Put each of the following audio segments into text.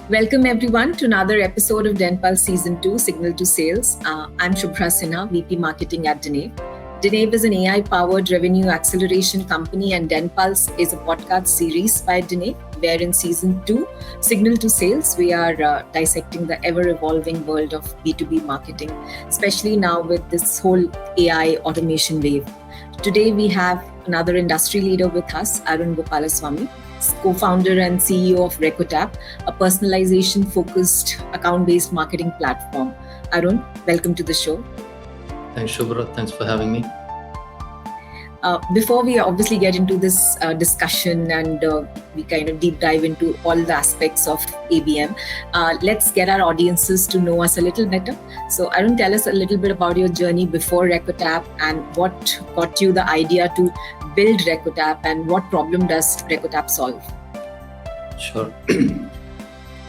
Welcome everyone to another episode of Denpulse Season 2, Signal to Sales. I'm Shubhra Sinha, VP Marketing at Denave. Denave is an AI-powered revenue acceleration company, and Denpulse is a podcast series by Denave, where in Season 2, Signal to Sales, we are dissecting the ever-evolving world of B2B marketing, especially now with this whole AI automation wave. Today, we have another industry leader with us, Arun Gopalaswami, co-founder and CEO of Recotap, a personalization-focused account-based marketing platform. Arun, welcome to the show. Thanks, Shubhra. Thanks for having me. Before we obviously get into this discussion and we kind of deep dive into all the aspects of ABM, let's get our audiences to know us a little better. So Arun, tell us a little bit about your journey before Recotap and what got you the idea to build Recotap and what problem does Recotap solve? Sure.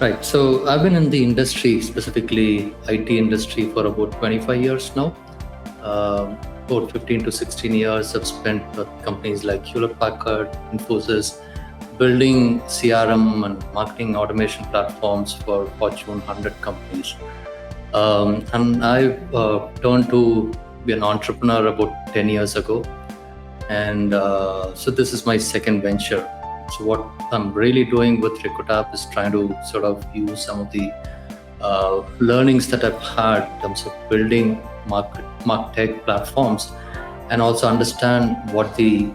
Right. So I've been in the industry, specifically IT industry, for about 25 years now. About 15 to 16 years I've spent with companies like Hewlett-Packard, Infosys, building CRM and marketing automation platforms for Fortune 100 companies. And I've turned to be an entrepreneur about 10 years ago. And so this is my second venture. So what I'm really doing with Recotap is trying to sort of use some of the learnings that I've had in terms of building martech platforms and also understand what the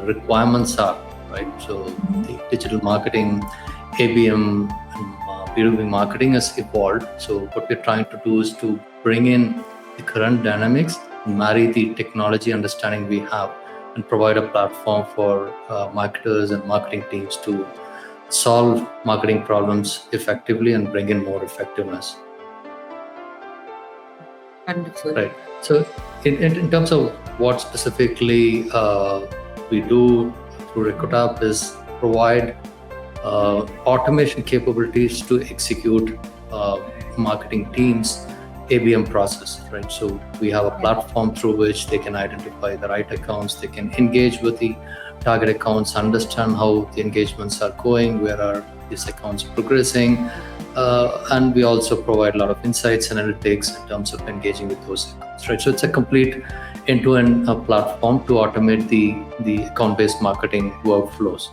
requirements are, right? So the digital marketing, ABM, and B2B marketing has evolved. So what we're trying to do is to bring in the current dynamics, marry the technology understanding we have, and provide a platform for marketers and marketing teams to solve marketing problems effectively and bring in more effectiveness. Wonderful. Right. So in terms of what specifically we do through Recotap is provide automation capabilities to execute marketing teams ABM process, right? So we have a platform through which they can identify the right accounts, they can engage with the target accounts, understand how the engagements are going, where are these accounts progressing, and we also provide a lot of insights and analytics in terms of engaging with those accounts, right? So it's a complete end-to-end platform to automate the account-based marketing workflows.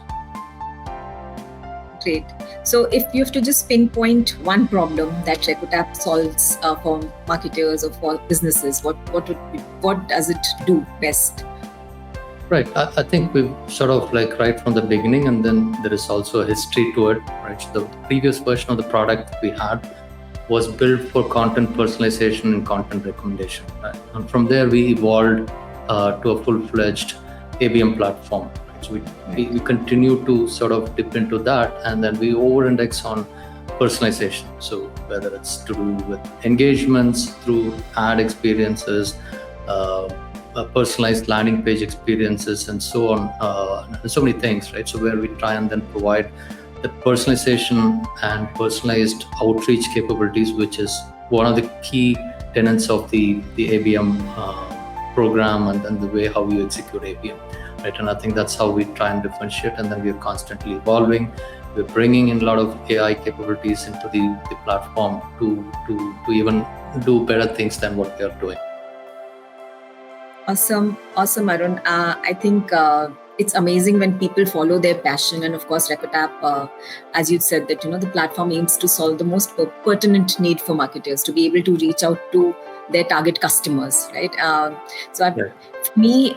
Great. So if you have to just pinpoint one problem that Recotap solves for marketers or for businesses, what does it do best? Right. I think we've sort of like right from the beginning, and then there is also a history to it, right? So the previous version of the product we had was built for content personalization and content recommendation, right? And from there we evolved to a full-fledged ABM platform. So we continue to sort of dip into that, and then we over-index on personalization. So whether it's to do with engagements through ad experiences, personalized landing page experiences, and so on, so many things, right? So where we try and then provide the personalization and personalized outreach capabilities, which is one of the key tenets of the ABM program and the way how we execute ABM. Right, and I think that's how we try and differentiate, and then we're constantly evolving. We're bringing in a lot of AI capabilities into the platform to even do better things than what they're doing. Awesome, Arun. I think it's amazing when people follow their passion, and of course, Recotap, as you said, that the platform aims to solve the most pertinent need for marketers to be able to reach out to their target customers, right? For me,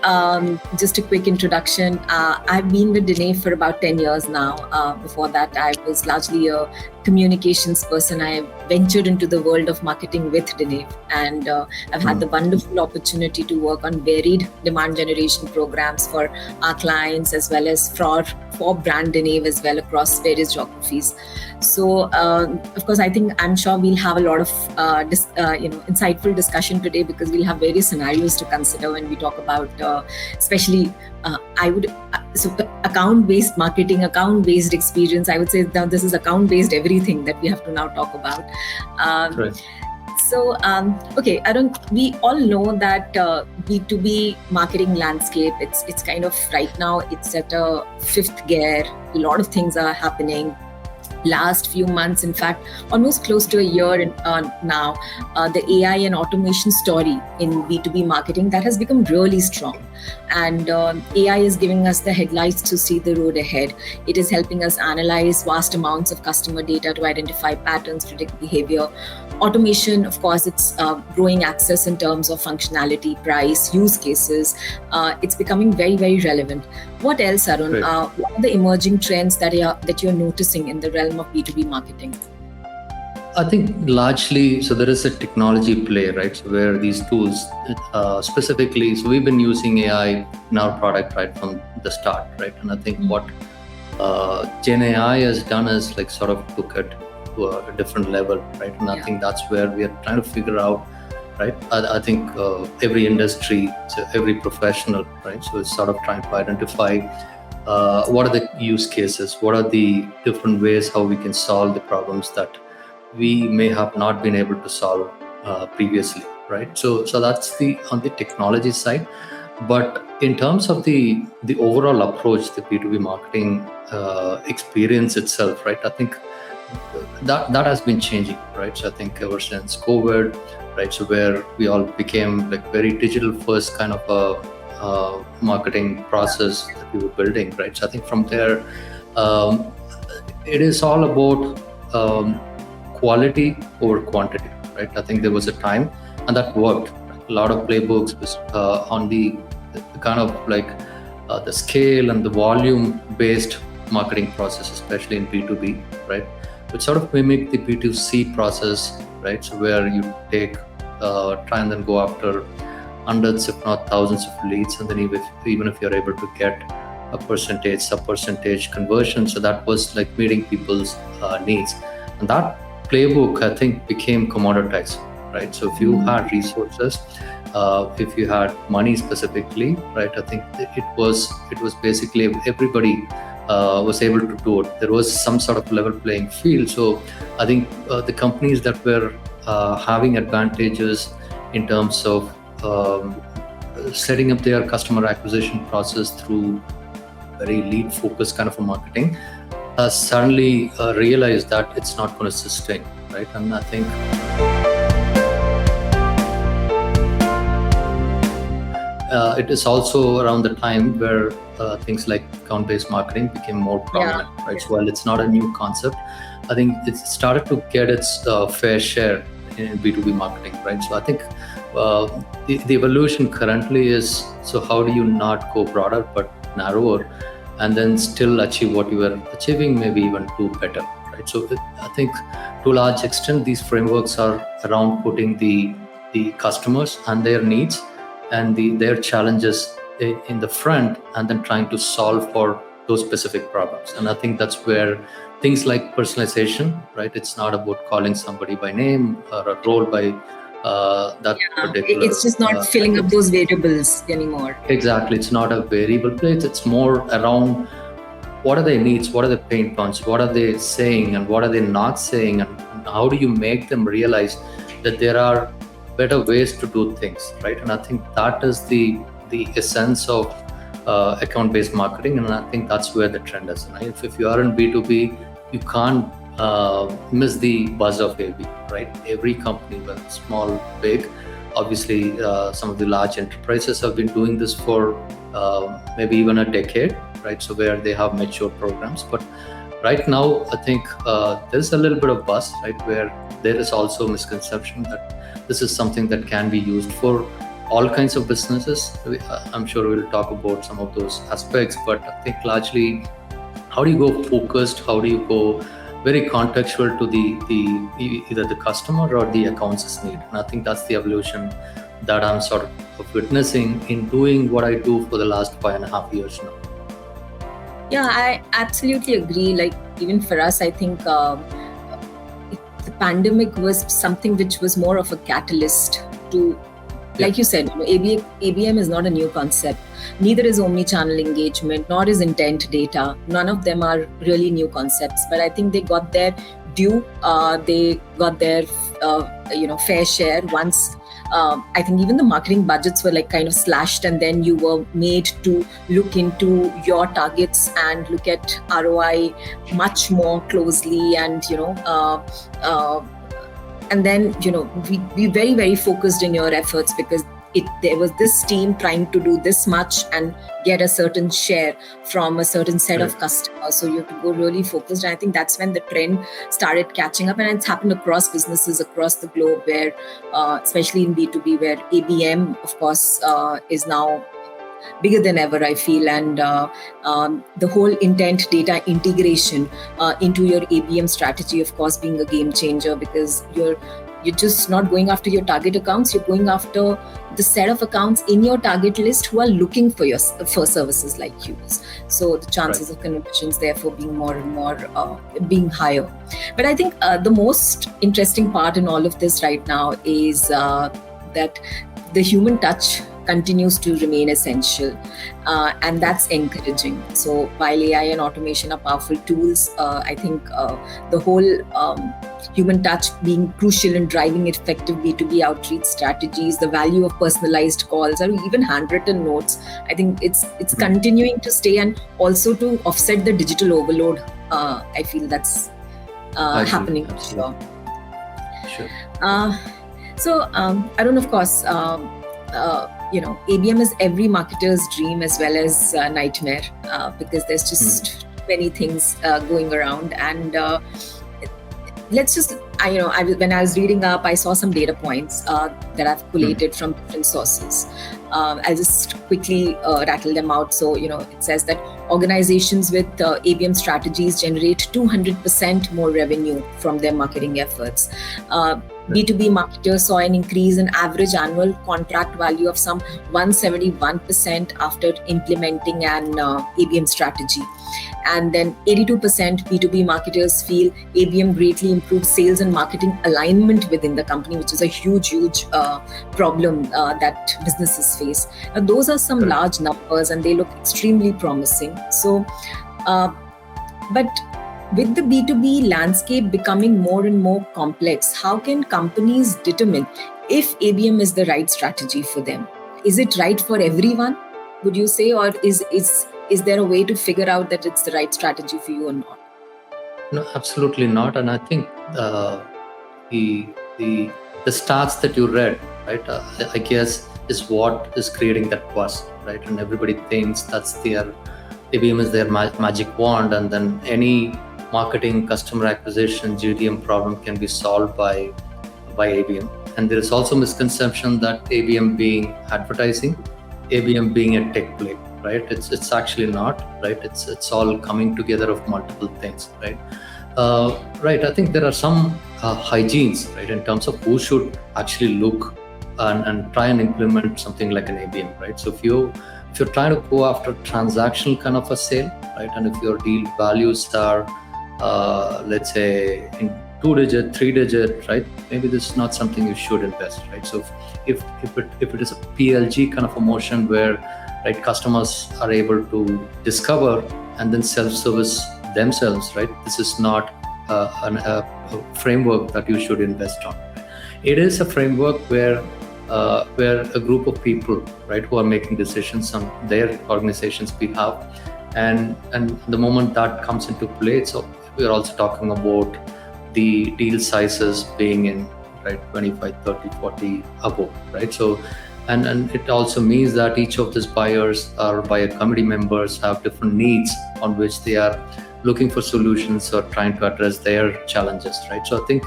just a quick introduction. I've been with Denave for about 10 years now. Before that, I was largely a communications person. I ventured into the world of marketing with Denave, and I've had the wonderful opportunity to work on varied demand generation programs for our clients as well as for brand Denave as well across various geographies. So, of course, I'm sure we'll have a lot of insightful discussion today, because we'll have various scenarios to consider when we talk about, especially account-based marketing, account-based experience. I would say now this is account-based everything that we have to now talk about. Right. So, okay, Arun, we all know that B2B marketing landscape, it's kind of right now, it's at a fifth gear. A lot of things are happening. last few months, in fact, almost close to a year now, the AI and automation story in B2B marketing, that has become really strong. And AI is giving us the headlights to see the road ahead. It is helping us analyze vast amounts of customer data to identify patterns, predict behavior. Automation, of course, it's growing access in terms of functionality, price, use cases. It's becoming very, very relevant. What else, Arun? Right. What are the emerging trends that you're noticing in the realm of B2B marketing? I think largely, so there is a technology play, right? So where these tools specifically, so we've been using AI in our product right from the start, right? And I think what Gen AI has done is like sort of took it to a different level, right? And I think that's where we are trying to figure out, right? I think every industry, so every professional, right? So it's sort of trying to identify what are the use cases, what are the different ways how we can solve the problems that we may have not been able to solve previously, right? So that's on the technology side. But in terms of the overall approach, the B2B marketing experience itself, right? I think that has been changing, right? So I think ever since COVID, right? So where we all became like very digital first kind of a marketing process that we were building, right? So I think from there, it is all about quality over quantity, right? I think there was a time and that worked. A lot of playbooks was on the kind of like the scale and the volume based marketing process, especially in B2B, right? Which sort of mimic the B2C process, right? So where you take, try and then go after hundreds, if not thousands of leads. And then even if you're able to get a percentage, sub-percentage conversion. So that was like meeting people's needs. And that playbook, I think, became commoditized, right? So if you had resources, if you had money specifically, right? I think it was basically everybody was able to do it. There was some sort of level playing field. So I think the companies that were having advantages in terms of setting up their customer acquisition process through very lead focused kind of a marketing suddenly realized that it's not going to sustain, right? And I think it is also around the time where things like account-based marketing became more prominent, right? So while it's not a new concept, I think it started to get its fair share in B2B marketing, right? So I think the evolution currently is, so how do you not go broader but narrower and then still achieve what you were achieving, maybe even do better, right? So I think to a large extent, these frameworks are around putting the customers and their needs and their challenges in the front and then trying to solve for those specific problems. And I think that's where things like personalization, right? It's not about calling somebody by name or a role by that particular. It's just not filling up those variables anymore. Exactly. It's not a variable place. It's more around what are their needs, what are the pain points, what are they saying and what are they not saying, and how do you make them realize that there are better ways to do things, right? And I think that is the essence of account-based marketing, and I think that's where the trend is. Right? If you are in B2B, you can't miss the buzz of AB, right? Every company, whether small, big, obviously some of the large enterprises have been doing this for maybe even a decade, right? So where they have mature programs. But right now, I think there's a little bit of buzz, right? Where there is also a misconception that this is something that can be used for all kinds of businesses. I'm sure we'll talk about some of those aspects, but I think largely, how do you go focused? How do you go very contextual to the either the customer or the account's need? And I think that's the evolution that I'm sort of witnessing in doing what I do for the last 5.5 years now. Yeah, I absolutely agree. Like even for us, I think the pandemic was something which was more of a catalyst to, like you said, ABM is not a new concept. Neither is omni-channel engagement, nor is intent data. None of them are really new concepts. But I think they got their due. They got their fair share once. I think even the marketing budgets were like kind of slashed, and then you were made to look into your targets and look at ROI much more closely, and and then be very, very focused in your efforts, because there was this team trying to do this much and get a certain share from a certain set of customers. So you have to go really focused. And I think that's when the trend started catching up, and it's happened across businesses across the globe, where especially in B2B, where ABM, of course, is now bigger than ever, I feel. And the whole intent data integration into your ABM strategy, of course, being a game changer, because you're just not going after your target accounts, you're going after the set of accounts in your target list who are looking for services like yours. So the chances of conversions therefore being more and more being higher. But I think the most interesting part in all of this right now is that the human touch continues to remain essential, and that's encouraging. So while AI and automation are powerful tools, I think the whole human touch being crucial in driving effective B2B outreach strategies, the value of personalized calls, or even handwritten notes, I think it's continuing to stay, and also to offset the digital overload. I feel that's happening. Sure. So Arun, of course, ABM is every marketer's dream as well as nightmare, because there's just many things going around. And let's just, when I was reading up, I saw some data points that I've collated from different sources. I'll just quickly rattle them out. So, it says that organizations with ABM strategies generate 200% more revenue from their marketing efforts. B2B marketers saw an increase in average annual contract value of some 171% after implementing an ABM strategy. And then 82% B2B marketers feel ABM greatly improved sales and marketing alignment within the company, which is a huge problem that businesses face. Now, those are some large numbers, and they look extremely promising. So, but with the B2B landscape becoming more and more complex, how can companies determine if ABM is the right strategy for them? Is it right for everyone, would you say, or is there a way to figure out that it's the right strategy for you or not? No, absolutely not. And I think the stats that you read, right, I guess is what is creating that buzz, right? And everybody thinks that's their ABM is their magic wand, and then any marketing, customer acquisition, GTM problem can be solved by ABM. And there is also misconception that ABM being advertising, ABM being a tech play, right? It's actually not, right? It's all coming together of multiple things, right? Right. I think there are some hygienes, right, in terms of who should actually look and try and implement something like an ABM, right? So if you're trying to go after transactional kind of a sale, right, and if your deal values are let's say in 2-digit, 3-digit, right, maybe this is not something you should invest, right? So if it is a PLG kind of a motion where, right, customers are able to discover and then self-service themselves, right, this is not a framework that you should invest on. It is a framework where a group of people, right, who are making decisions on their organization's behalf, and the moment that comes into play, so we are also talking about the deal sizes being in, right, 25, 30, 40 above, right? So and it also means that each of these buyers or buyer committee members have different needs on which they are looking for solutions or trying to address their challenges, right? So I think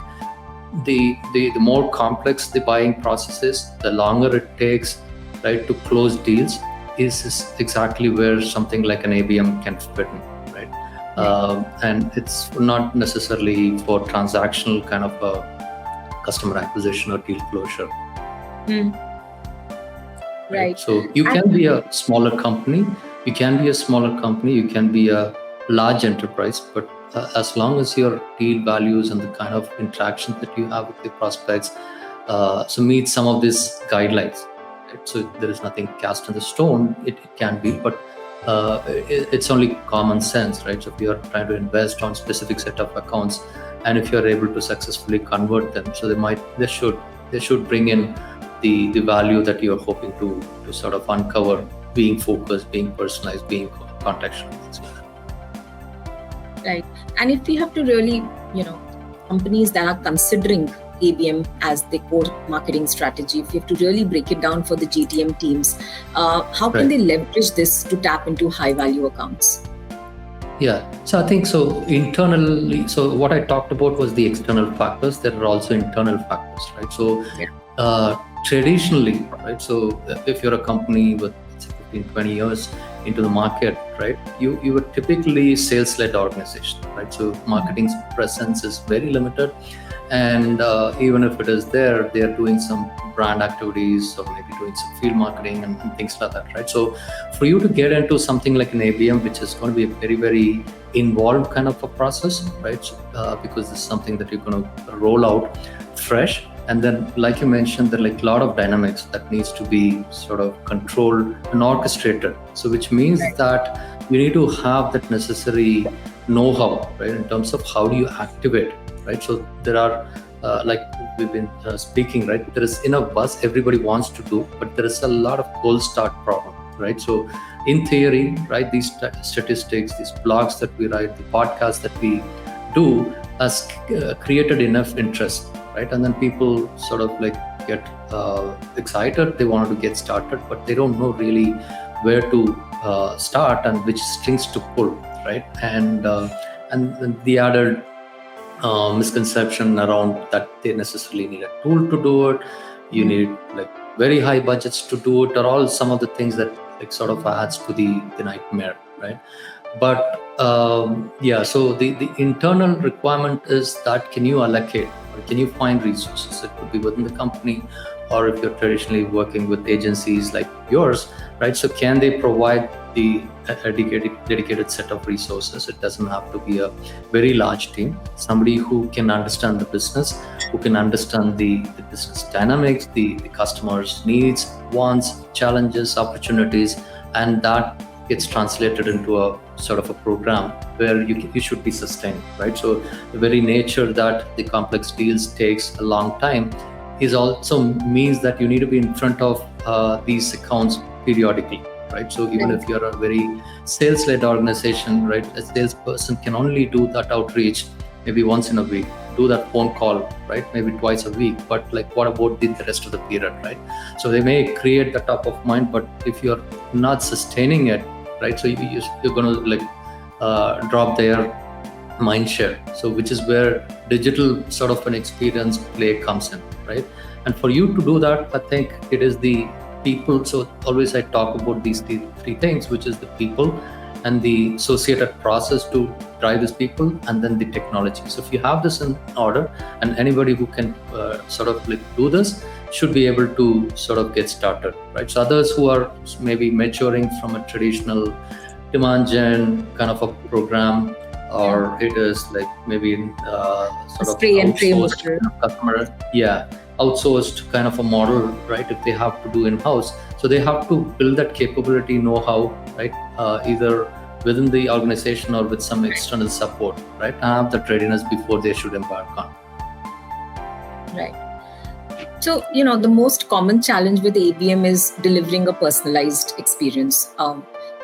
the more complex the buying process is, the longer it takes, right, to close deals, is exactly where something like an ABM can fit in, right? And it's not necessarily for transactional kind of a customer acquisition or deal closure. Right. So you can be a smaller company, you can be a large enterprise, but as long as your deal values and the kind of interactions that you have with your prospects so meet some of these guidelines, right? So there is nothing cast in the stone. It can be, but it's only common sense, right? So if you are trying to invest on specific set of accounts, and if you're able to successfully convert them, so they should bring in the value that you're hoping to sort of uncover, being focused, being personalized, being contextual, things like that. Right. And if we have to really, companies that are considering ABM as the core marketing strategy, if you have to really break it down for the GTM teams, how can they leverage this to tap into high value accounts? Yeah, so I think so internally, so what I talked about was the external factors. There are also internal factors, right? So traditionally, right, so if you're a company with 15, 20 years into the market, right, you were typically sales-led organization, right? So marketing's presence is very limited, and even if it is there, they are doing some brand activities or maybe doing some field marketing and things like that, right? So for you to get into something like an ABM, which is going to be a very, very involved kind of a process, right? Because it's something that you're going to roll out fresh. And then, like you mentioned, there are like a lot of dynamics that needs to be sort of controlled and orchestrated. So which means that you need to have that necessary know-how, right, in terms of how do you activate, right? So there are, like we've been speaking, right, there is enough buzz everybody wants to do, but there is a lot of cold start problem, right? So in theory, right, these statistics, these blogs that we write, the podcasts that we do has created enough interest, right? And then people sort of like get excited, they want to get started, but they don't know really where to start and which strings to pull, right? And the added misconception around that they necessarily need a tool to do it, you need like very high budgets to do it, are all some of the things that like sort of adds to the nightmare, right? But so the internal requirement is that can you allocate or can you find resources? It could be within the company, or if you're traditionally working with agencies like yours, right? So can they provide a dedicated set of resources? It doesn't have to be a very large team. Somebody who can understand the business, who can understand the business dynamics, the customer's needs, wants, challenges, opportunities, and that gets translated into a sort of a program where you should be sustained, right? So the very nature that the complex deals takes a long time is also means that you need to be in front of these accounts periodically, right? So even if you're a very sales-led organization, right, a salesperson can only do that outreach maybe once in a week, do that phone call, right, maybe twice a week, but like what about the rest of the period, right? So they may create the top of mind, but if you're not sustaining it, right, so you're going to like drop their mind share. So which is where digital sort of an experience play comes in, right? And for you to do that, I think it is the people. So always I talk about these three things, which is the people and the associated process to drive these people, and then the technology. So if you have this in order, and anybody who can sort of like do this should be able to sort of get started, right? So others who are maybe maturing from a traditional demand gen kind of a program, or it is like maybe sort of outsourced customer, outsourced kind of a model, right? If they have to do in-house, so they have to build that capability, know-how, right? Either within the organization or with some external support, right? Have that readiness before they should embark on. Right. So, the most common challenge with ABM is delivering a personalized experience.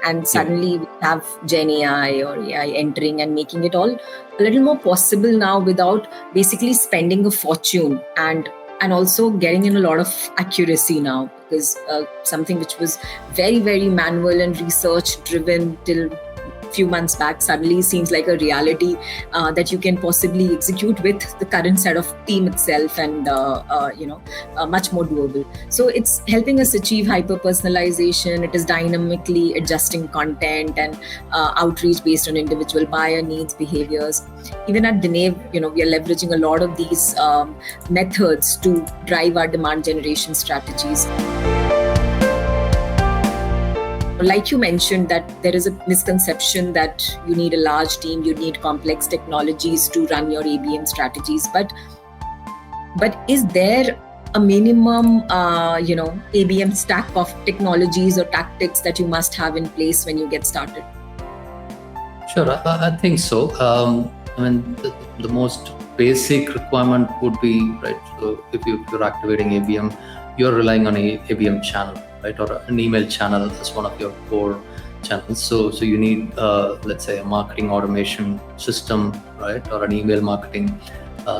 And suddenly we have Gen AI or AI entering and making it all a little more possible now without basically spending a fortune and also getting in a lot of accuracy now, because something which was very, very manual and research driven till few months back suddenly seems like a reality that you can possibly execute with the current set of team itself, and much more doable. So it's helping us achieve hyper personalization. It is dynamically adjusting content and outreach based on individual buyer needs, behaviors. Even at Denave, we are leveraging a lot of these methods to drive our demand generation strategies. Like you mentioned, that there is a misconception that you need a large team, you need complex technologies to run your ABM strategies. But is there a minimum, ABM stack of technologies or tactics that you must have in place when you get started? Sure, I think so. I mean, the most basic requirement would be, right, so if you're activating ABM, you're relying on a ABM channel, right, or an email channel as one of your core channels. So you need, let's say, a marketing automation system, right, or an email marketing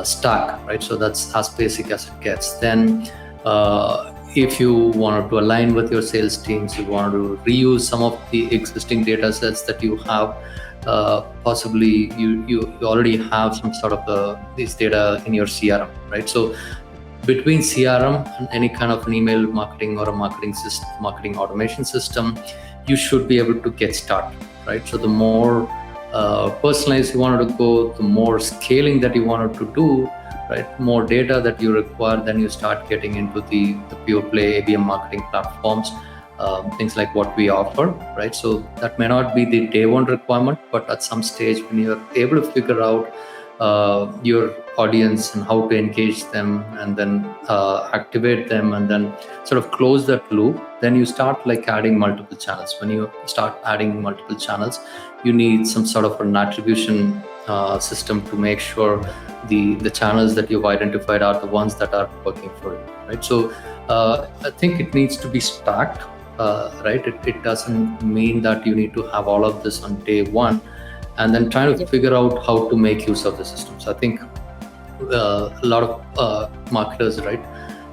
stack, right? So that's as basic as it gets. Then if you wanted to align with your sales teams, you wanted to reuse some of the existing data sets that you have, possibly you already have some sort of this data in your CRM, right? So between CRM and any kind of an email marketing or a marketing automation system, you should be able to get started, right? So the more personalized you wanted to go, the more scaling that you wanted to do, right? More data that you require, then you start getting into the pure play ABM marketing platforms, things like what we offer, right? So that may not be the day one requirement, but at some stage when you're able to figure out your audience and how to engage them, and then activate them, and then sort of close that loop, then you start like adding multiple channels. When you start adding multiple channels, you need some sort of an attribution system to make sure the channels that you've identified are the ones that are working for you, right? So I think it needs to be stacked, right? It doesn't mean that you need to have all of this on day one and then trying to figure out how to make use of the system. So I think a lot of marketers, right,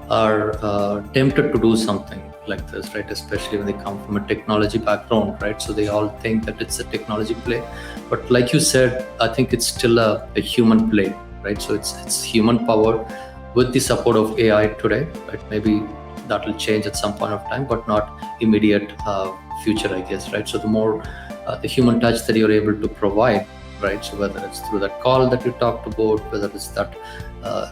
are tempted to do something like this, right? Especially when they come from a technology background, right? So they all think that it's a technology play, but like you said, I think it's still a human play, right? So it's human powered with the support of AI today, right? Maybe that will change at some point of time, but not immediate future, I guess, right? So the more the human touch that you're able to provide, right? So whether it's through that call that you talked about, whether it's that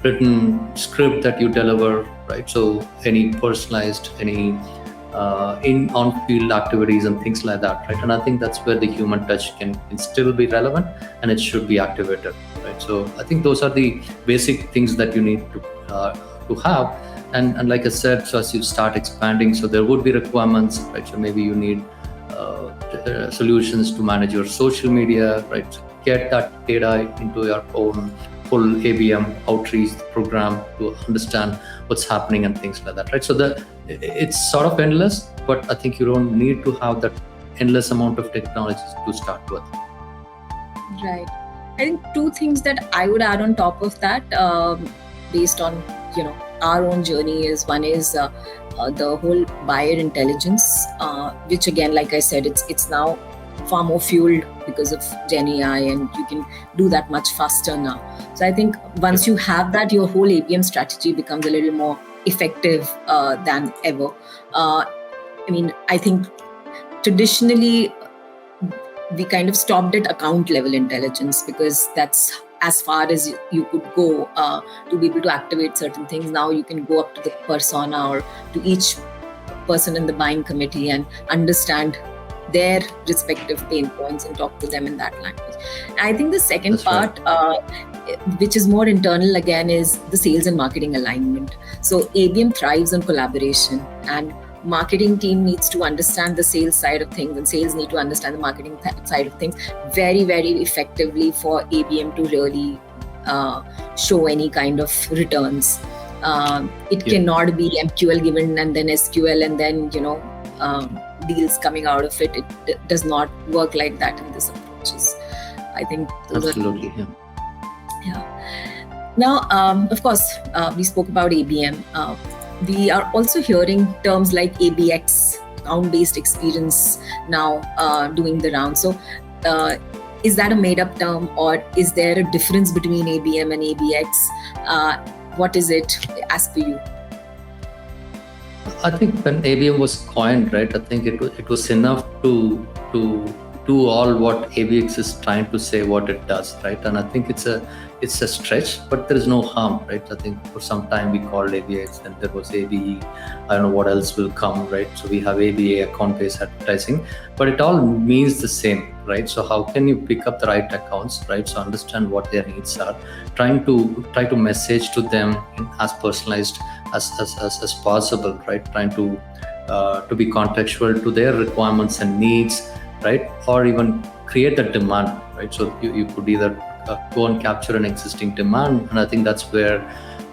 written script that you deliver, right? So any personalized, any in on-field activities and things like that, right? And I think that's where the human touch can still be relevant, and it should be activated, right? So I think those are the basic things that you need to have. And like I said, so as you start expanding, so there would be requirements, right? So maybe you need solutions to manage your social media, right? Get that data into your own full ABM outreach program to understand what's happening and things like that, right? So it's sort of endless, but I think you don't need to have that endless amount of technologies to start with. Right. I think two things that I would add on top of that, based on our own journey, is one is the whole buyer intelligence, which again, like I said, it's now far more fueled because of Gen AI, and you can do that much faster now. So I think once you have that, your whole ABM strategy becomes a little more effective than ever. I think traditionally we kind of stopped at account level intelligence because that's as far as you could go to be able to activate certain things. Now you can go up to the persona or to each person in the buying committee and understand their respective pain points and talk to them in that language. I think the second part, which is more internal again, is the sales and marketing alignment. So ABM thrives on collaboration, and marketing team needs to understand the sales side of things, and sales need to understand the marketing side of things very, very effectively for ABM to really show any kind of returns. It cannot be MQL given and then SQL and then deals coming out of it. It does not work like that in this approaches. I think those absolutely are, yeah. Now, of course, we spoke about ABM. We are also hearing terms like ABX, account-based experience, now doing the round. So is that a made-up term, or is there a difference between ABM and ABX? What is it as per you? I think when ABM was coined, right, I think it was enough to do all what ABX is trying to say what it does, right? And I think it's a stretch, but there is no harm, right? I think for some time we called ABX, then there was ABE. I don't know what else will come, right? So we have ABA, account-based advertising, but it all means the same, right? So how can you pick up the right accounts, right? So understand what their needs are, try to message to them as personalized as possible, right? Trying to be contextual to their requirements and needs, right? Or even create the demand, right? So you could either go and capture an existing demand. And I think that's where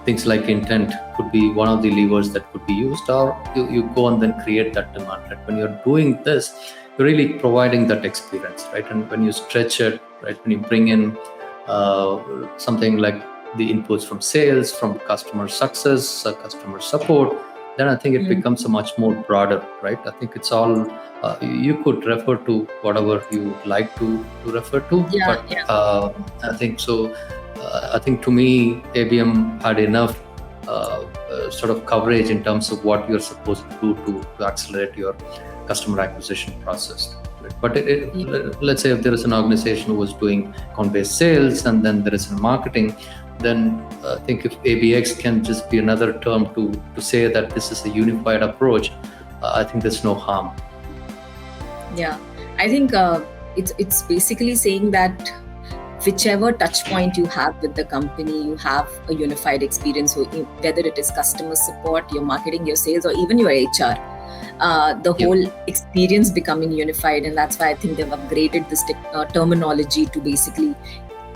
things like intent could be one of the levers that could be used, or you go and then create that demand. Right? When you're doing this, you're really providing that experience, right? And when you stretch it, right, when you bring in something like the inputs from sales, from customer success, customer support, then I think it becomes a much more broader, right? I think it's all, you could refer to whatever you like to refer to, but I think so. I think to me, ABM had enough sort of coverage in terms of what you're supposed to do to accelerate your customer acquisition process. But let's say if there is an organization who was doing account-based sales and then there is a marketing, then I think if ABX can just be another term to say that this is a unified approach, I think there's no harm. Yeah, I think it's basically saying that whichever touch point you have with the company, you have a unified experience, so whether it is customer support, your marketing, your sales, or even your HR. The whole experience becoming unified, and that's why I think they've upgraded this terminology to basically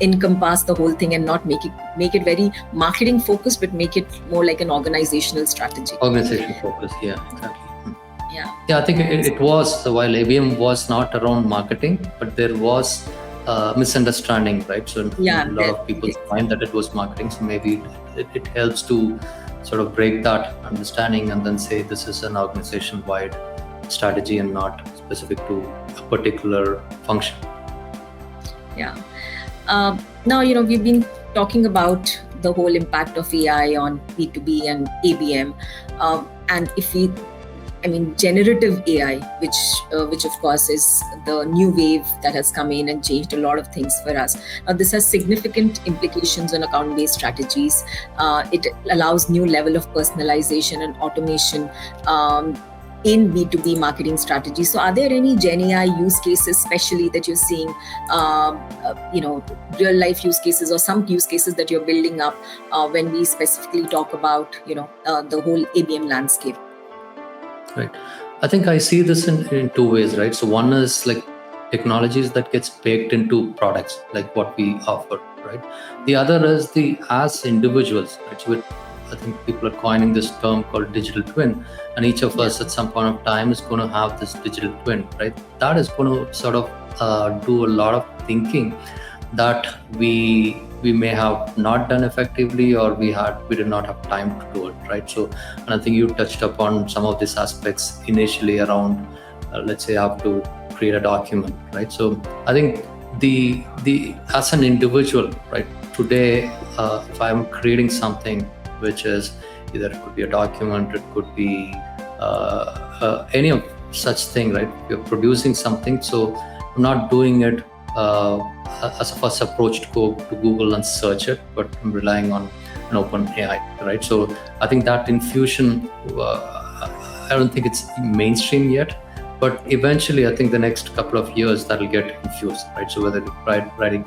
encompass the whole thing and not make it very marketing focused, but make it more like an organizational strategy. Organization focused, exactly. I think it was, while ABM was not around marketing, but there was misunderstanding, right? So a lot of people find that it was marketing, so maybe it helps to sort of break that understanding and then say this is an organization-wide strategy and not specific to a particular function. Now, we've been talking about the whole impact of AI on B2B and ABM, and generative AI, which of course is the new wave that has come in and changed a lot of things for us. Now, this has significant implications on account-based strategies. It allows new level of personalization and automation in B2B marketing strategies. So are there any Gen AI use cases especially that you're seeing, real life use cases or some use cases that you're building up when we specifically talk about, the whole ABM landscape? Right. I think I see this in two ways, right? So one is like technologies that gets baked into products, like what we offer, right? The other is as individuals, right? So I think people are coining this term called digital twin, and each of us at some point of time is going to have this digital twin, right? That is going to sort of do a lot of thinking that we may have not done effectively, or we did not have time to do it, right? So, and I think you touched upon some of these aspects initially around, let's say, how to create a document, right? So I think the as an individual, right, today, if I'm creating something which is either it could be a document, it could be any of such thing, right? You're producing something, so I'm not doing it as a first approach to go to Google and search it, but I'm relying on an open AI, right? So I think that infusion, I don't think it's mainstream yet, but eventually I think the next couple of years that'll get infused, right? So whether you're writing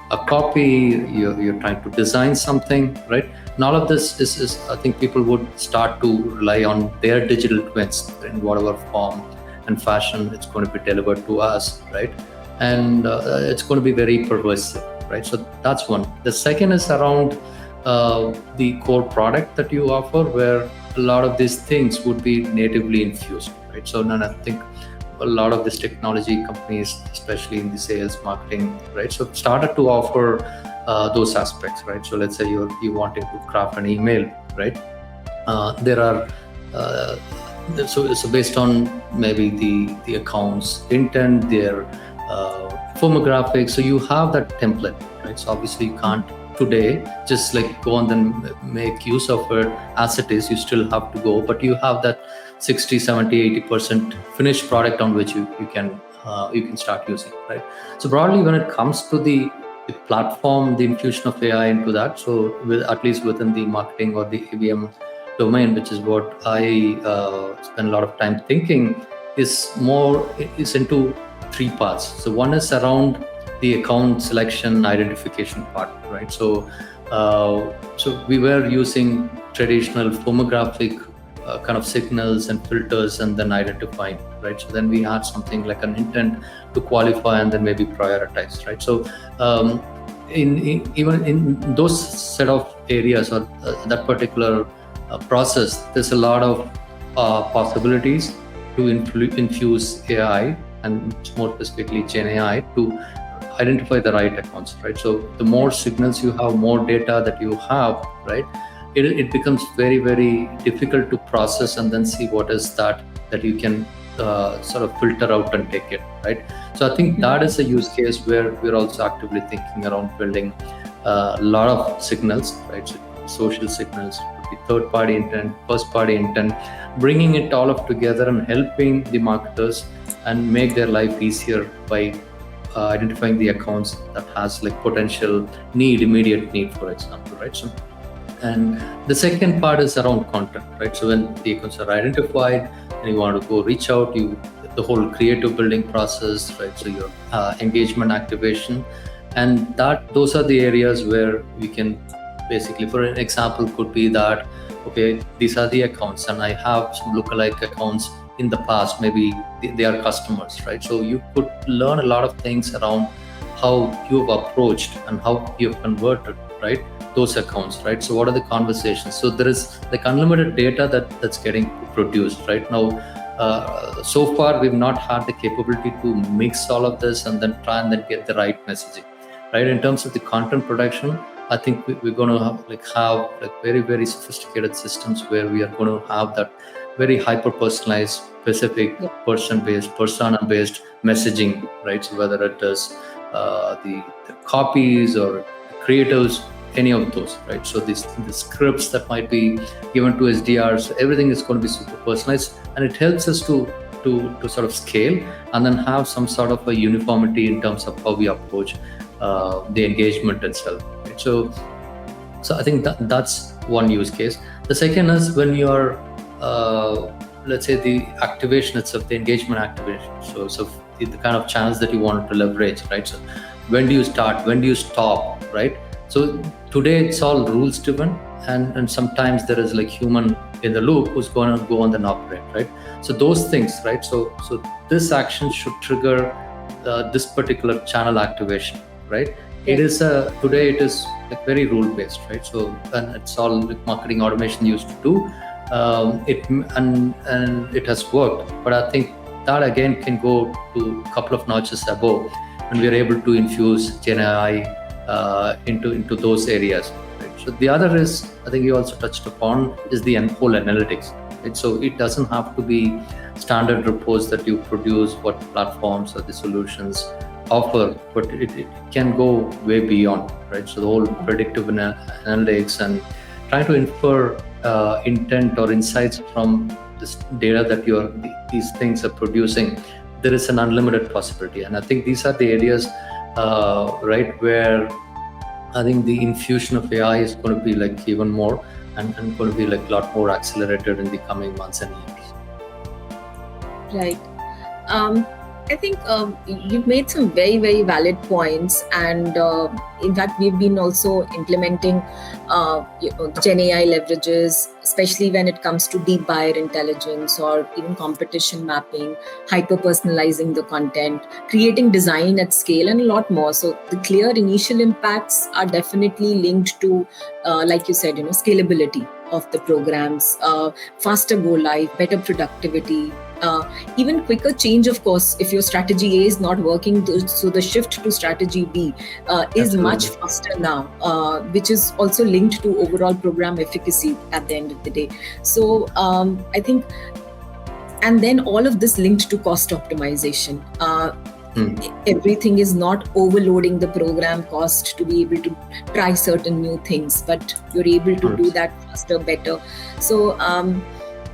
a copy, you're trying to design something, right? And all of this is I think people would start to rely on their digital twins in whatever form and fashion it's going to be delivered to us, right? And it's going to be very pervasive, right? So that's one. The second is around the core product that you offer, where a lot of these things would be natively infused, right? So then I think a lot of these technology companies, especially in the sales, marketing, right, so started to offer those aspects, right? So let's say you're wanting to craft an email, right? There are so based on maybe the account's intent, their firmographics, so you have that template, right? So obviously you can't today just like go and then make use of it as it is. You still have to go, but you have that 60, 70, 80% finished product on which you can start using, right? So broadly, when it comes to the platform, the infusion of AI into that, so at least within the marketing or the ABM domain, which is what I spend a lot of time thinking, is into three parts. So one is around the account selection identification part, right? So we were using traditional firmographic kind of signals and filters and then identifying, right? So then we had something like an intent to qualify and then maybe prioritize, right? So even in those set of areas or that particular process, there's a lot of possibilities to infuse AI and more specifically Gen AI to identify the right accounts, right? So the more signals you have, more data that you have, right? It becomes very, very difficult to process and then see what is that you can sort of filter out and take it, right? So I think that is a use case where we're also actively thinking around building a lot of signals, right? So social signals, could be third-party intent, first-party intent, bringing it all up together and helping the marketers and make their life easier by identifying the accounts that has like potential immediate need, for example, right? So, and the second part is around content, right? So when the accounts are identified and you want to go reach out, the whole creative building process, right? So your engagement activation, and those are the areas where we can basically, for an example, could be that, okay, these are the accounts and I have some lookalike accounts in the past, maybe they are customers, right? So you could learn a lot of things around how you've approached and how you've converted, right, those accounts, right? So what are the conversations? So there is like unlimited data that's getting produced right now. So far we've not had the capability to mix all of this and then try and then get the right messaging, right? In terms of the content production, I think we're going to have very, very sophisticated systems where we are going to have that very hyper personalized, specific, persona-based messaging, right? So whether it is the copies or creatives, any of those, right? So the scripts that might be given to SDRs, everything is going to be super personalized, and it helps us to sort of scale and then have some sort of a uniformity in terms of how we approach the engagement itself, right? So I think that's one use case. The second is when you're let's say the activation itself, the engagement activation. So the kind of channels that you want to leverage, right? So when do you start? When do you stop, right? So today it's all rules driven, and sometimes there is like human in the loop who's going to go on and operate, right? So those things, right? So this action should trigger this particular channel activation, right? It is today it is like very rule based, right? So and it's all like marketing automation used to do it, and it has worked. But I think that again can go to a couple of notches above when we are able to infuse Gen AI into those areas, right? So the other is, I think you also touched upon, is the whole analytics, right? So it doesn't have to be standard reports that you produce what platforms or the solutions offer, but it can go way beyond, right? So the whole predictive analytics and trying to infer intent or insights from this data that these things are producing, there is an unlimited possibility. And I think these are the areas right, where I think the infusion of AI is going to be like even more and going to be like a lot more accelerated in the coming months and years. Right. I think you've made some very, very valid points, and in fact, we've been also implementing Gen AI leverages, especially when it comes to deep buyer intelligence or even competition mapping, hyper personalizing the content, creating design at scale, and a lot more. So the clear initial impacts are definitely linked to, like you said, scalability of the programs, faster go live, better productivity. Even quicker change, of course, if your strategy A is not working, so the shift to strategy B is much faster now, which is also linked to overall program efficacy at the end of the day. So I think, and then all of this linked to cost optimization. Everything is not overloading the program cost to be able to try certain new things, but you're able to do that faster, better. So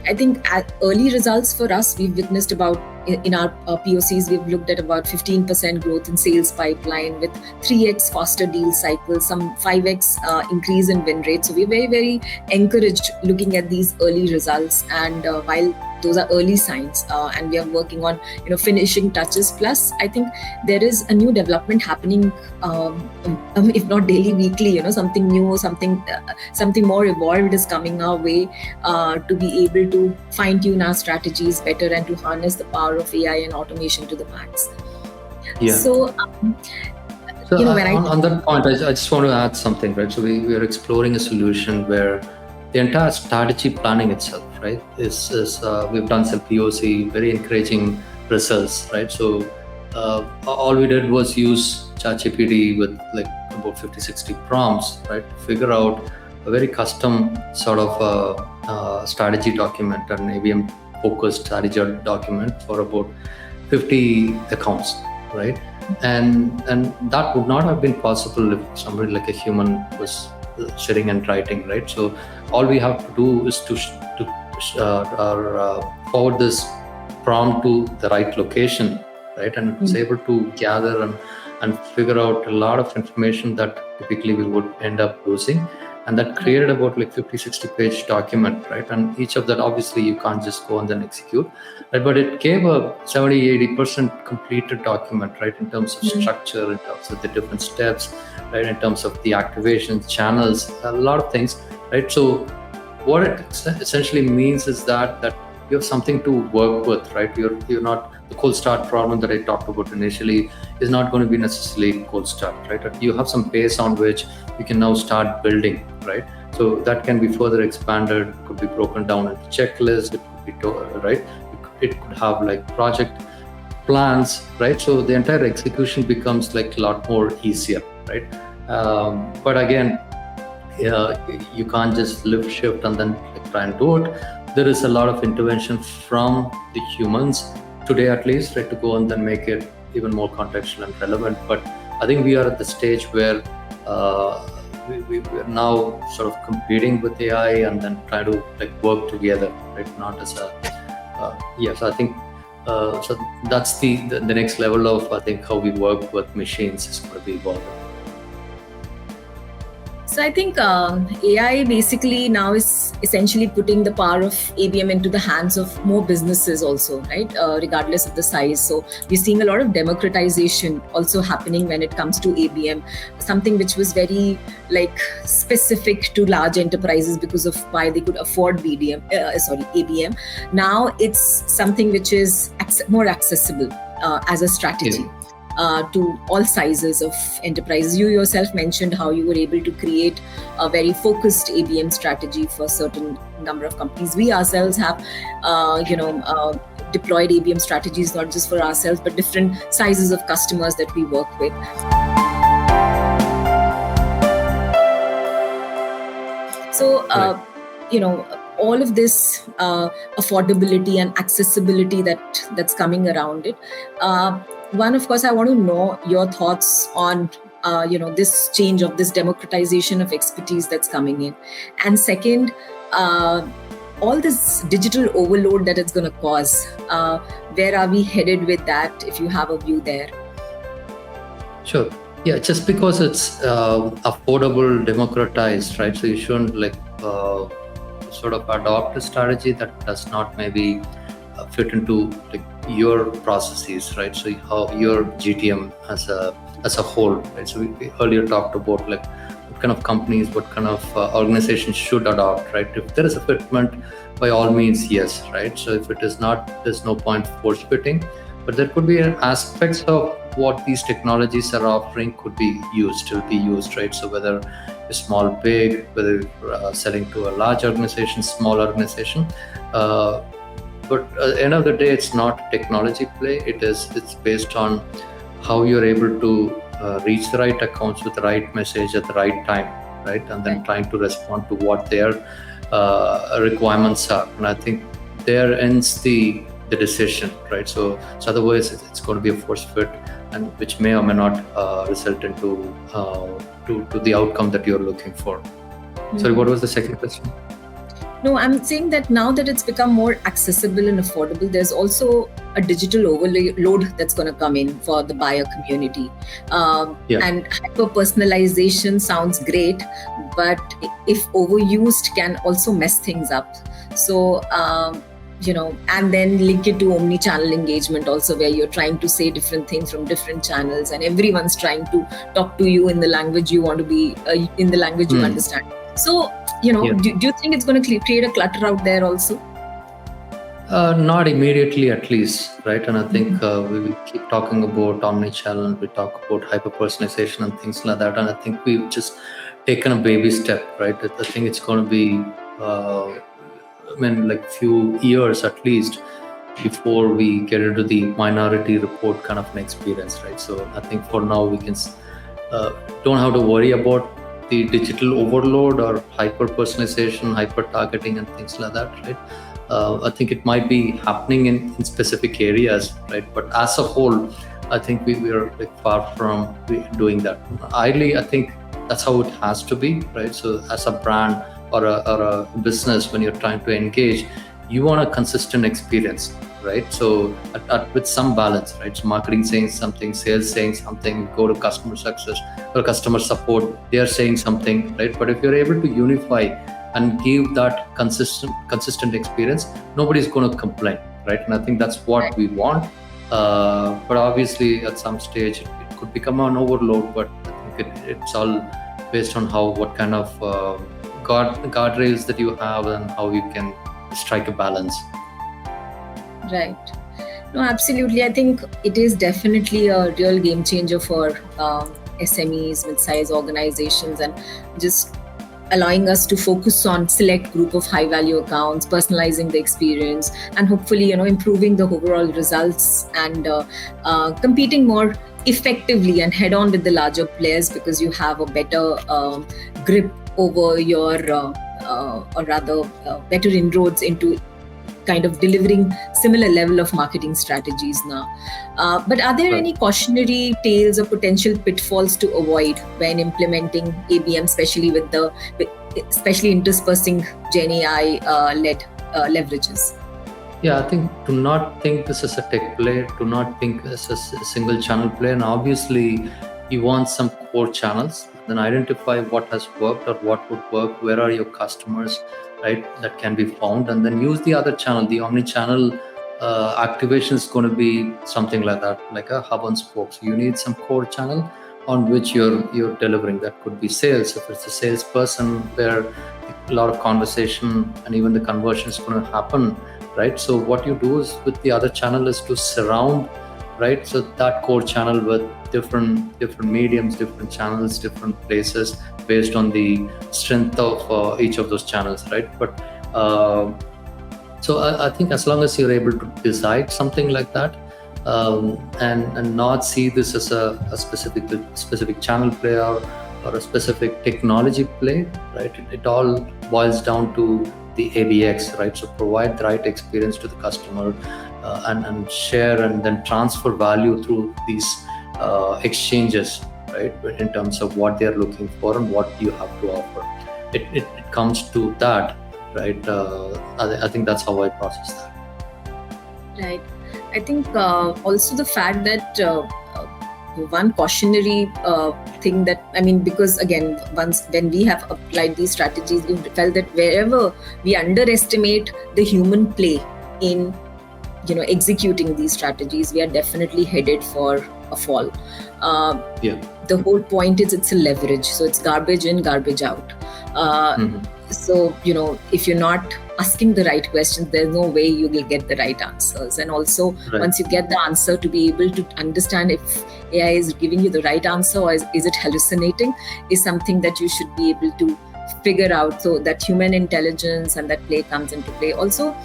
I think at early results for us, we've witnessed about, in our POCs, we've looked at about 15% growth in sales pipeline with 3x faster deal cycles, some 5x increase in win rate. So we're very, very encouraged looking at these early results. And while those are early signs, and we are working on finishing touches. Plus, I think there is a new development happening, if not daily, weekly. Something new, something more evolved is coming our way to be able to fine tune our strategies better and to harness the power of AI and automation to the max. Yeah. So So when on that point, I just want to add something, right? So we are exploring a solution where the entire strategy planning itself, right, is we've done some POC, very encouraging results, right? So all we did was use ChatGPT with like about 50, 60 prompts, right, to figure out a very custom sort of strategy document, an ABM focused strategy document for about 50 accounts, right? And that would not have been possible if somebody like a human was sitting and writing, right? So all we have to do is to forward this prompt to the right location, right? And it's able to gather and figure out a lot of information that typically we would end up losing. And that created about like 50, 60 page document, right? And each of that, obviously you can't just go and then execute, right? But it gave a 70, 80% completed document, right? In terms of structure, in terms of the different steps, right? In terms of the activations, channels, a lot of things, right? So what it essentially means is that you have something to work with, right? You're not, the cold start problem that I talked about initially is not going to be necessarily cold start, right? You have some base on which you can now start building, right? So that can be further expanded, could be broken down into checklists, it could be right? It could have like project plans, right? So the entire execution becomes like a lot more easier, right? But again, you can't just lift, shift, and then try and do it. There is a lot of intervention from the humans today, at least, right, to go and then make it even more contextual and relevant. But I think we are at the stage where we're now sort of competing with AI and then try to like work together, right? Not as a yes, I think so. That's the next level of, I think, how we work with machines is going to be evolving. So I think AI basically now is essentially putting the power of ABM into the hands of more businesses also, right? Regardless of the size. So we're seeing a lot of democratization also happening when it comes to ABM, something which was very like specific to large enterprises because of why they could afford ABM. Now it's something which is more accessible as a strategy. Yeah. To all sizes of enterprises. You yourself mentioned how you were able to create a very focused ABM strategy for a certain number of companies. We ourselves have, deployed ABM strategies, not just for ourselves, but different sizes of customers that we work with. So, all of this affordability and accessibility that's coming around it. One, of course, I want to know your thoughts on, this change of this democratization of expertise that's coming in. And second, all this digital overload that it's going to cause. Where are we headed with that, if you have a view there? Sure. Yeah, just because it's affordable, democratized, right? So you shouldn't like sort of adopt a strategy that does not maybe fit into like your processes, right? So how your GTM as a whole, right? So we earlier talked about like what kind of companies, what kind of organizations should adopt, right? If there is a fitment, by all means, yes, right? So if it is not, there's no point force fitting, but there could be aspects of what these technologies are offering could be used, right? So whether a small, big, whether selling to a large organization, small organization, but at the end of the day, it's not a technology play. It's based on how you're able to reach the right accounts with the right message at the right time, right? And then trying to respond to what their requirements are. And I think there ends the decision, right? So otherwise, it's going to be a force fit, and which may or may not result into to the outcome that you're looking for. Mm-hmm. Sorry, what was the second question? No, I'm saying that now that it's become more accessible and affordable, there's also a digital overload that's going to come in for the buyer community. And hyper-personalization sounds great, but if overused can also mess things up. So, and then link it to omni-channel engagement also, where you're trying to say different things from different channels and everyone's trying to talk to you in the language you want to be, in the language you understand. So, do you think it's going to create a clutter out there also? Not immediately, at least, right? And I think we keep talking about omnichannel, and we talk about hyper personalization and things like that. And I think we've just taken a baby step, right? I think it's going to be, like few years at least before we get into the minority report kind of an experience, right? So I think for now we can uh, don't have to worry about the digital overload or hyper personalization, hyper targeting, and things like that, right? I think it might be happening in specific areas, right? But as a whole, I think we are like far from doing that. Ideally, I think that's how it has to be, right? So as a brand or a business, when you're trying to engage, you want a consistent experience, right? So with some balance, right? So marketing saying something, sales saying something, go to customer success or customer support, they are saying something, right? But if you're able to unify and give that consistent experience, nobody's going to complain, right? And I think that's what we want. But obviously, at some stage, it could become an overload. But I think it's all based on what kind of guardrails that you have and how you can strike a balance. Right. No, absolutely. I think it is definitely a real game changer for SMEs, mid-size organizations, and just allowing us to focus on select group of high value accounts, personalizing the experience, and hopefully, improving the overall results and competing more effectively and head on with the larger players, because you have a better grip over your or rather better inroads into kind of delivering similar level of marketing strategies now. But are there any cautionary tales or potential pitfalls to avoid when implementing ABM, especially interspersing Gen AI led leverages? Yeah, I think do not think this is a tech play. Do not think this is a single channel play. And obviously, you want some core channels. Then identify what has worked or what would work. Where are your customers, right? That can be found, and then use the other channel. The omni-channel activation is going to be something like that, like a hub and spoke. So you need some core channel on which you're delivering. That could be sales. If it's a salesperson, where a lot of conversation and even the conversion is going to happen, right? So what you do is with the other channel is to surround, right? So that core channel with different mediums, different channels, different places based on the strength of each of those channels, right? But so I think as long as you're able to decide something like that, and not see this as a specific channel play or a specific technology play, right? It all boils down to the ABX, right? So provide the right experience to the customer, and share and then transfer value through these exchanges, right? In terms of what they're looking for and what you have to offer. It comes to that, right? I think that's how I process that. Right. I think also the fact that one cautionary thing that, because again, once when we have applied these strategies, we felt that wherever we underestimate the human play in executing these strategies, we are definitely headed for a fall. The whole point is it's a leverage, so it's garbage in, garbage out. So if you're not asking the right questions, there's no way you will get the right answers. And also, once you get the answer, to be able to understand if AI is giving you the right answer or is it hallucinating, is something that you should be able to figure out. So that human intelligence and that play comes into play. Also,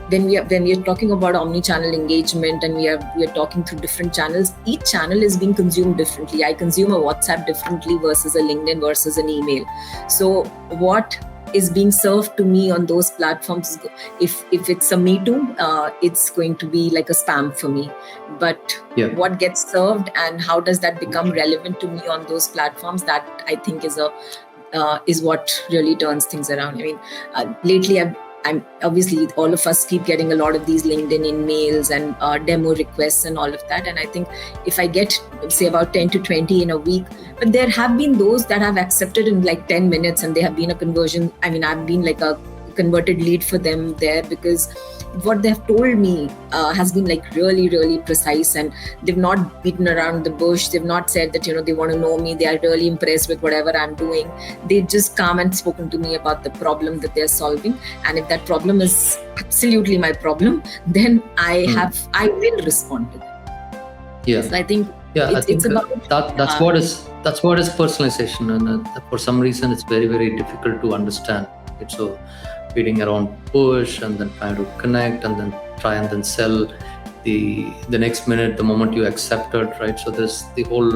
when we are talking about omni-channel engagement and we are talking through different channels, each channel is being consumed differently. I consume a WhatsApp differently versus a LinkedIn versus an email. So what is being served to me on those platforms, if it's a Me Too, it's going to be like a spam for me. But what gets served and how does that become relevant to me on those platforms, that I think is what really turns things around. Lately I'm obviously, all of us keep getting a lot of these LinkedIn emails and demo requests and all of that. And I think if I get, say, about 10 to 20 in a week, but there have been those that have accepted in like 10 minutes and they have been a conversion. I've been like a converted lead for them there, because what they've told me has been like really, really precise, and they've not beaten around the bush. They've not said that, they want to know me. They are really impressed with whatever I'm doing. They've just come and spoken to me about the problem that they're solving. And if that problem is absolutely my problem, then I will respond to them. Yeah. So I think it's about that's what is personalization, and for some reason it's very, very difficult to understand it. So beating around bush and then trying to connect and then try and then sell the next minute the moment you accept it, right? So there's the whole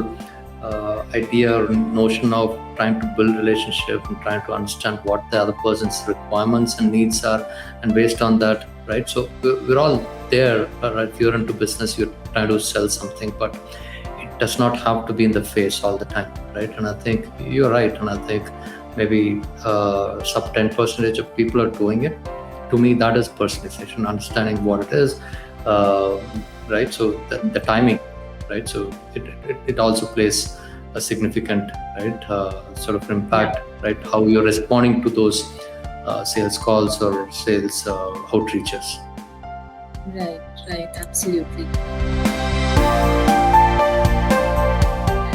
idea or notion of trying to build relationship and trying to understand what the other person's requirements and needs are, and based on that, right? So we're all there, right? If you're into business, you're trying to sell something, but it does not have to be in the face all the time, right? And I think you're right, and I think maybe sub 10% of people are doing it. To me, that is personalization, understanding what it is, right? So the timing, right? So it also plays a significant, right, sort of impact, right? How you're responding to those sales calls or sales outreaches. Right, absolutely.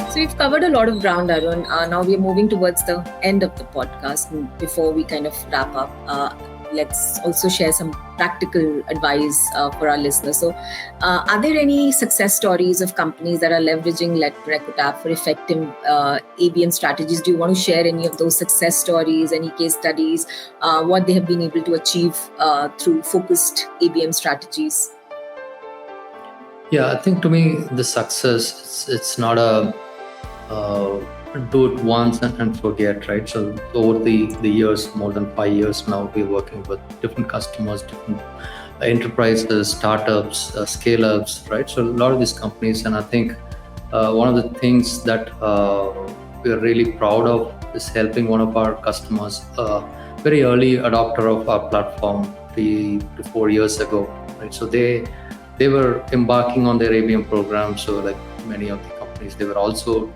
So we've covered a lot of ground, Arun. Now we're moving towards the end of the podcast. And before we kind of wrap up, let's also share some practical advice for our listeners. So are there any success stories of companies that are leveraging Recotap for effective ABM strategies? Do you want to share any of those success stories, any case studies, what they have been able to achieve through focused ABM strategies? Yeah, I think to me, the success, it's not a do it once and forget, right? So over the years, more than 5 years now, we're working with different customers, different enterprises, startups, scale-ups, right? So a lot of these companies, and I think one of the things that we're really proud of is helping one of our customers, very early adopter of our platform 3 to 4 years ago, right? So they were embarking on their ABM program. So like many of the companies, they were also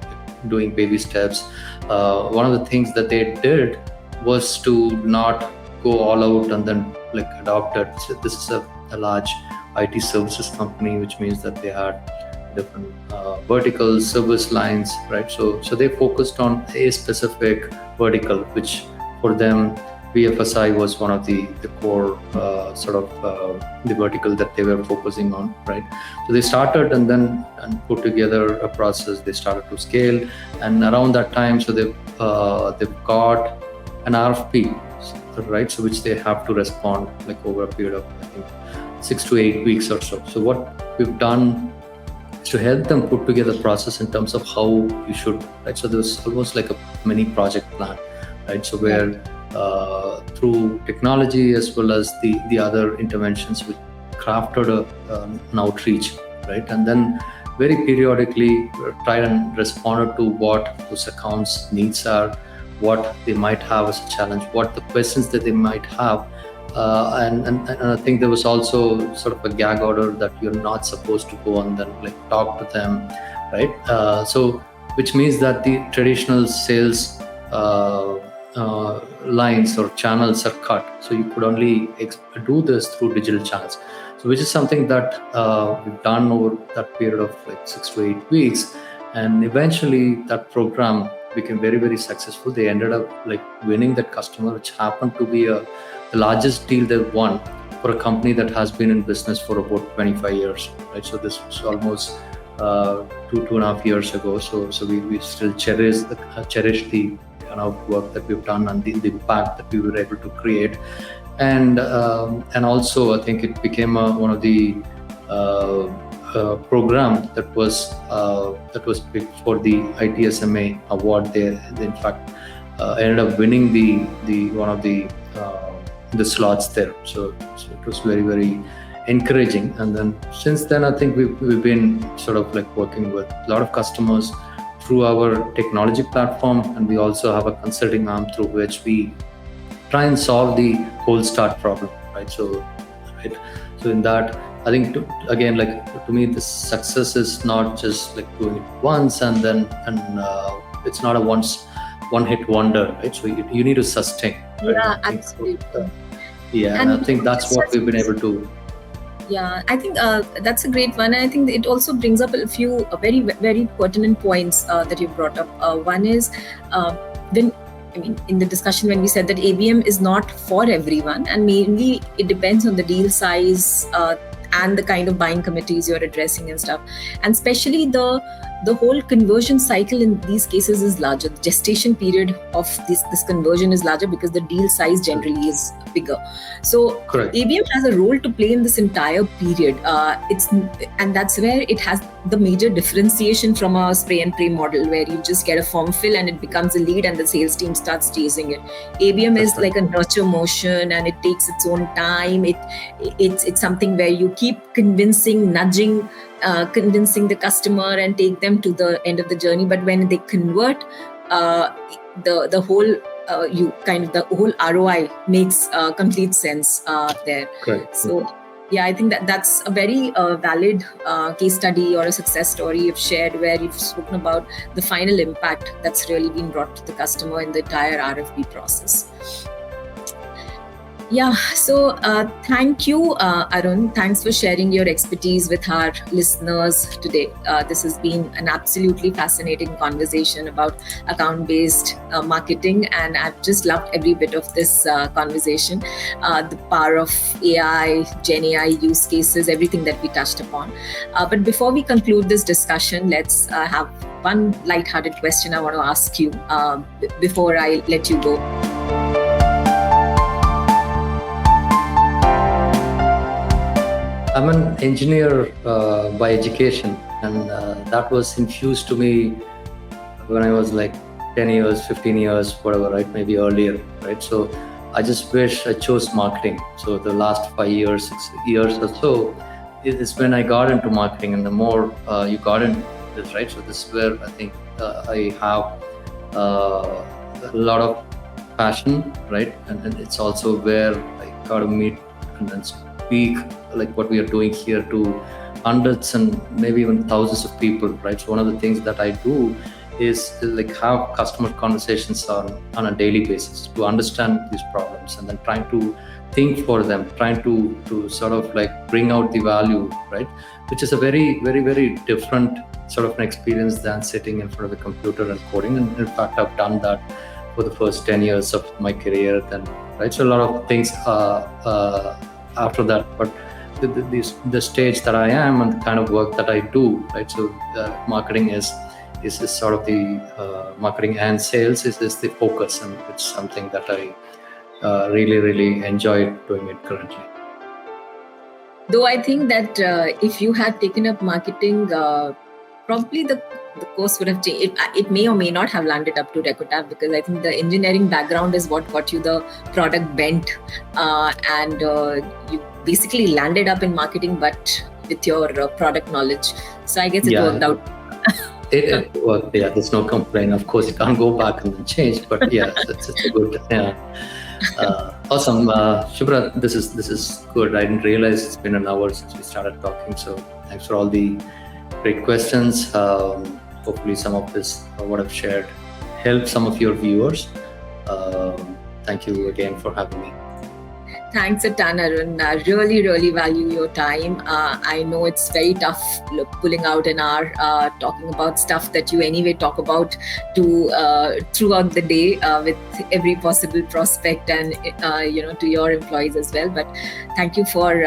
doing baby steps. One of the things that they did was to not go all out and then like adopt it. So this is a large IT services company, which means that they had different vertical service lines, right? So they focused on a specific vertical, which for them BFSI was one of the core the vertical that they were focusing on, right? So they started and put together a process. They started to scale, and around that time, so they've got an RFP, right? So which they have to respond like over a period of I think 6 to 8 weeks or so. So what we've done is to help them put together a process in terms of how you should, right? So there's almost like a mini project plan, right? So where through technology as well as the other interventions, we crafted an outreach, right? And then very periodically tried and responded to what those accounts needs are, what they might have as a challenge, what the questions that they might have. And I think there was also sort of a gag order that you're not supposed to go and then like talk to them, right? So which means that the traditional sales lines or channels are cut. So you could only do this through digital channels. So which is something that we've done over that period of like 6 to 8 weeks. And eventually that program became very, very successful. They ended up like winning that customer, which happened to be the largest deal they've won for a company that has been in business for about 25 years, right? So this was almost 2.5 years ago. So we still cherish the kind of work that we've done and the impact that we were able to create. And also I think it became one of the program that was picked for the ITSMA award. They in fact ended up winning the one of the slots there. So it was very, very encouraging. And then since then, I think we've been sort of like working with a lot of customers through our technology platform, and we also have a consulting arm through which we try and solve the whole start problem, right? So in that, I think to me the success is not just like doing it once and it's not a one hit wonder, right? So you need to sustain, right? Yeah, absolutely. Yeah, and I think that's what we've been able to. Yeah, I think that's a great one. I think it also brings up a few very, very pertinent points that you brought up. One is when, I mean, in the discussion when we said that ABM is not for everyone, and mainly it depends on the deal size and the kind of buying committees you're addressing and stuff. And especially the whole conversion cycle in these cases is larger. The gestation period of this conversion is larger because the deal size generally is bigger. So Correct. ABM has a role to play in this entire period. And that's where it has the major differentiation from a spray and pray model, where you just get a form fill and it becomes a lead and the sales team starts chasing it. ABM is like a nurture motion, and it takes its own time. It's something where you keep convincing, nudging, convincing the customer and take them to the end of the journey. But when they convert, the whole the whole ROI makes complete sense there. Correct. So yeah, I think that's a very valid case study or a success story you've shared, where you've spoken about the final impact that's really been brought to the customer in the entire RFP process. Yeah, so thank you, Arun. Thanks for sharing your expertise with our listeners today. This has been an absolutely fascinating conversation about account-based marketing, and I've just loved every bit of this conversation. The power of AI, Gen AI use cases, everything that we touched upon. But before we conclude this discussion, let's have one lighthearted question I want to ask you before I let you go. I'm an engineer by education, and that was infused to me when I was like 10 years, 15 years, whatever, right? Maybe earlier, right? So I just wish I chose marketing. So the last 5 years, 6 years or so is when I got into marketing, and the more you got into this, right? So this is where I think I have a lot of passion, right? And it's also where I got to meet and then speak like what we are doing here to hundreds and maybe even thousands of people, right? So one of the things that I do is like have customer conversations on a daily basis to understand these problems, and then trying to think for them, trying to sort of like bring out the value, right? Which is a very, very, very different sort of an experience than sitting in front of a computer and coding. And in fact, I've done that for the first 10 years of my career then, right? So a lot of things after that, but the stage that I am and the kind of work that I do, right? So marketing is sort of the marketing and sales is the focus, and it's something that I really, really enjoy doing it currently. Though I think that if you had taken up marketing, probably the course would have changed. It may or may not have landed up to Recotap, because I think the engineering background is what got you the product bent, and you basically landed up in marketing, but with your product knowledge. So I guess it worked out. It worked. Yeah, there's no complaint. Of course, you can't go back and change, but yeah, it's a good. Yeah. Awesome, Shubhra. This is good. I didn't realize it's been an hour since we started talking. So thanks for all the great questions. Hopefully, some of this what I've shared helped some of your viewers. Thank you again for having me. Thanks a ton, Arun. I really, really value your time. I know it's very tough pulling out an hour talking about stuff that you anyway talk about throughout the day with every possible prospect and to your employees as well. But thank you for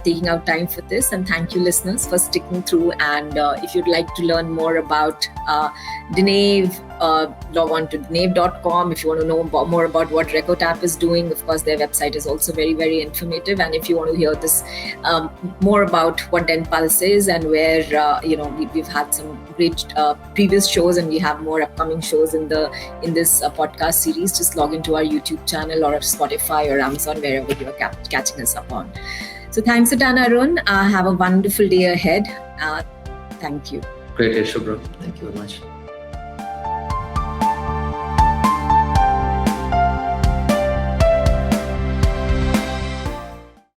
taking out time for this, and thank you, listeners, for sticking through. And if you'd like to learn more about Denave, log on to denave.com. If you want to know more about what Recotap is doing, of course, their website is also very, very informative. And if you want to hear this more about what DenPulse is and where we've had some great previous shows, and we have more upcoming shows in this podcast series, just log into our YouTube channel or Spotify or Amazon, wherever you are catching us up on. So thanks a ton, Arun. Have a wonderful day ahead. Thank you. Great day, Shubhra. Thank you very much.